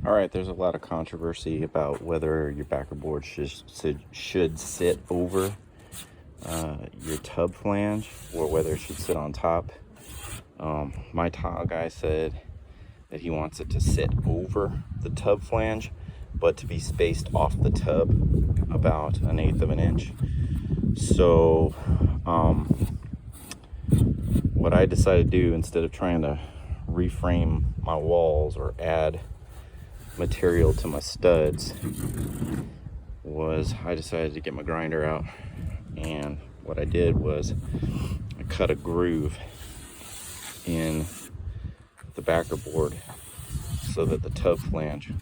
All right, there's a lot of controversy about whether your backer board should sit over your tub flange or whether it should sit on top. My tile guy said that he wants it to sit over the tub flange, but to be spaced off the tub about 1/8 of an inch. So what I decided to do, instead of trying to reframe my walls or add material to my studs, was I decided to get my grinder out, and what I did was I cut a groove in the backer board so that the tub flange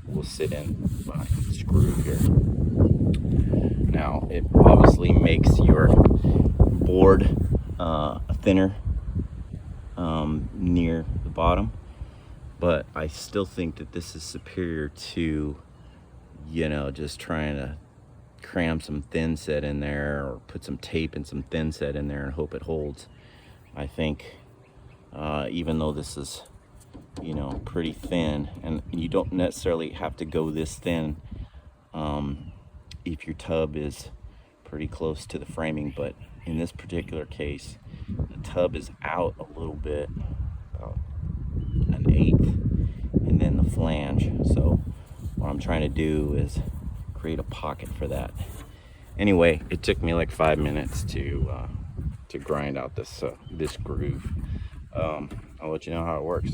will sit in behind this groove here. Now it obviously makes your board thinner near the bottom, but I still think that this is superior to, you know, just trying to cram some thin set in there or put some tape and some thin set in there and hope it holds. I think even though this is, you know, pretty thin, and you don't necessarily have to go this thin if your tub is pretty close to the framing, but in this particular case the tub is out a little bit, about 1/8, and then the flange. So what I'm trying to do is create a pocket for that. Anyway, it took me like 5 minutes to grind out this groove. I'll let you know how it works.